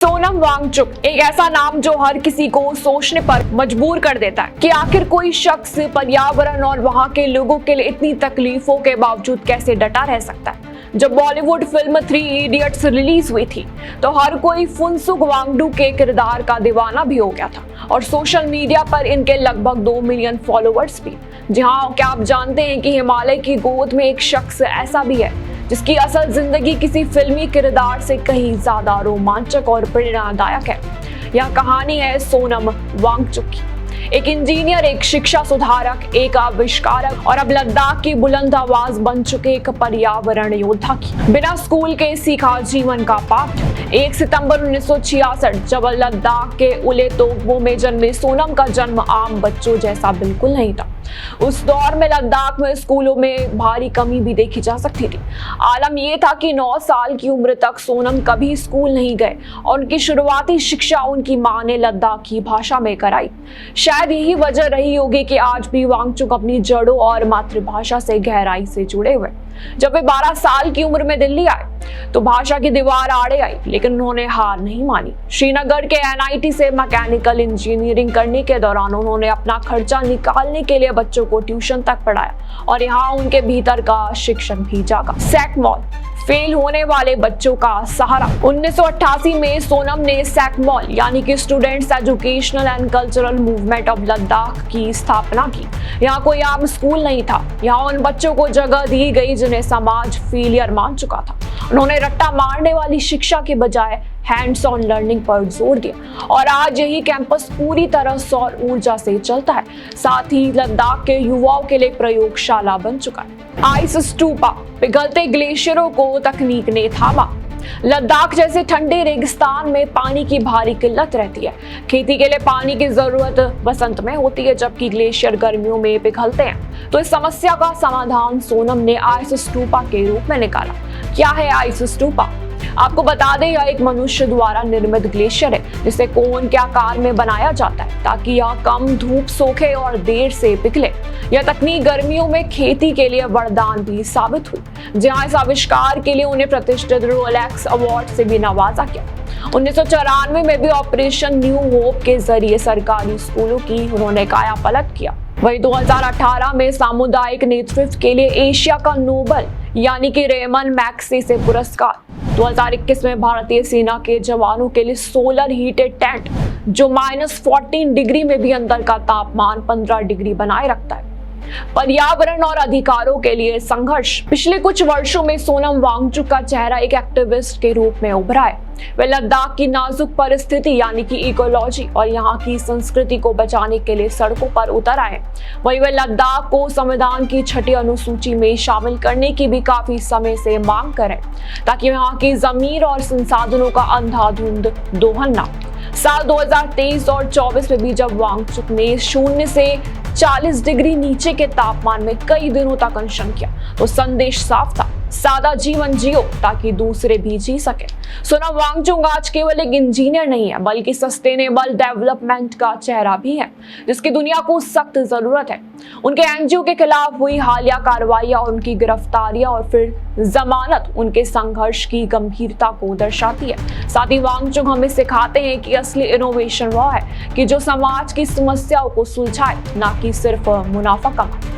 सोनम वांगचुक एक ऐसा नाम जो हर किसी को सोचने पर मजबूर कर देता है कि आखिर कोई शख्स पर्यावरण और वहां के लोगों के लिए इतनी तकलीफों के बावजूद कैसे डटा रह सकता है। जब बॉलीवुड फिल्म 3 इडियट्स रिलीज हुई थी तो हर कोई फुनसुक वांगडू के किरदार का दीवाना भी हो गया था और सोशल मीडिया पर इनके लगभग 2 मिलियन फॉलोअर्स भी। जी हाँ, क्या आप जानते हैं कि हिमालय की गोद में एक शख्स ऐसा भी है जिसकी असल जिंदगी किसी फिल्मी किरदार से कहीं ज्यादा रोमांचक और प्रेरणादायक है। यह कहानी है सोनम वांगचुक की, एक इंजीनियर, एक शिक्षा सुधारक, एक आविष्कारक और अब लद्दाख की बुलंद आवाज बन चुके एक पर्यावरण योद्धा की बिना स्कूल के सीखा जीवन का पाठ। 1 सितंबर 1966 जब लद्दाख के उले तोकबो में जन्मे सोनम का जन्म आम बच्चों जैसा बिल्कुल नहीं था। उस दौर में लद्दाख में स्कूलों में भारी कमी भी देखी जा सकती थी। आलम यह था कि 9 साल की उम्र तक सोनम कभी स्कूल नहीं गए और उनकी शुरुआती शिक्षा उनकी मां ने लद्दाखी भाषा में कराई। शायद यही वजह रही होगी कि आज भी वांगचुक अपनी जड़ों और मातृभाषा से गहराई से जुड़े हुए। जब वे 12 साल की उम्र में दिल्ली आए तो भाषा की दीवार आड़े आई, लेकिन उन्होंने हार नहीं मानी। श्रीनगर के NIT से मैकेनिकल इंजीनियरिंग करने के दौरान उन्होंने अपना खर्चा निकालने के लिए बच्चों को ट्यूशन तक पढ़ाया और यहाँ उनके भीतर का शिक्षण भी जागा। सैकमॉल, फेल होने वाले बच्चों का सहारा। 1988 में सोनम ने सैकमॉल यानी कि students educational and cultural movement of Ladakh की स्थापना की। यहाँ कोई आम स्कूल नहीं था, यहाँ उन बच्चों को जगह दी गई जिन्हें समाज फेलियर मान चुका था। उन्होंने रट्टा मारने वाली शिक्षा के बजाय हैंड्स ऑन लर्निंग पर जोर दिया और आज यही कैंपस पूरी तरह सौर ऊर्जा से चलता है। साथ ही लद्दाख के युवाओं के लिए प्रयोगशाला बन चुका है। आइस स्टूपा, पिघलते ग्लेशियरों को तकनीक ने थामा। लद्दाख जैसे ठंडे रेगिस्तान में पानी की भारी किल्लत रहती है। खेती के लिए पानी की जरूरत बसंत में होती है जबकि ग्लेशियर गर्मियों में पिघलते हैं। तो इस समस्या का समाधान सोनम ने आइस स्टूपा के रूप में निकाला। क्या है आइस स्टूपा? आपको बता दें, यह एक मनुष्य द्वारा निर्मित ग्लेशियर है जिसे कोन के आकार में बनाया जाता है ताकि यह कम धूप सोखे और देर से पिघले। यह तकनीक गर्मियों में खेती के लिए वरदान भी साबित हुई, जहां इस आविष्कार के लिए उन्हें प्रतिष्ठित रोलेक्स अवार्ड से भी नवाजा गया। 1994 में भी ऑपरेशन न्यू होप के जरिए सरकारी स्कूलों की उन्होंने कायापलट किया। वही 2018 में सामुदायिक नेतृत्व के लिए एशिया का नोबल यानी कि रेमन मैग्सेसे पुरस्कार। 2021 में भारतीय सेना के जवानों के लिए सोलर हीटेड टेंट जो -14 डिग्री में भी अंदर का तापमान 15 डिग्री बनाए रखता है। पर्यावरण और अधिकारों के लिए संघर्ष। पिछले कुछ वर्षों में सोनम वांगचुक का चेहरा एक एक्टिविस्ट के रूप में उभरा है। वे लद्दाख की नाजुक परिस्थिति यानी कि इकोलॉजी और यहाँ की संस्कृति को बचाने के लिए सड़कों पर उतर आए। वहीं वे लद्दाख को संविधान की 6ठी अनुसूची में शामिल करने की भी काफी समय से मांग करें ताकि यहाँ की जमीन और संसाधनों का अंधाधुंध दोहन ना। साल 2023 और 24 में भी जब वांगचुक ने 0 से 40 डिग्री नीचे के तापमान में कई दिनों तक अनशन किया तो संदेश साफ था, सादा जीवन जियो ताकि दूसरे भी जी सके। सोनम वांगचुक आज केवल एक इंजीनियर नहीं है बल्कि सस्टेनेबल डेवलपमेंट का चेहरा भी है जिसकी दुनिया को सख्त जरूरत है। उनके NGO के खिलाफ हुई हालिया कार्रवाइयां और उनकी गिरफ्तारियां और फिर जमानत उनके संघर्ष की गंभीरता को दर्शाती है। साथ ही वांगचुक हमें सिखाते हैं कि असली इनोवेशन वह है कि जो समाज की समस्याओं को सुलझाए, ना कि सिर्फ मुनाफा कमाए।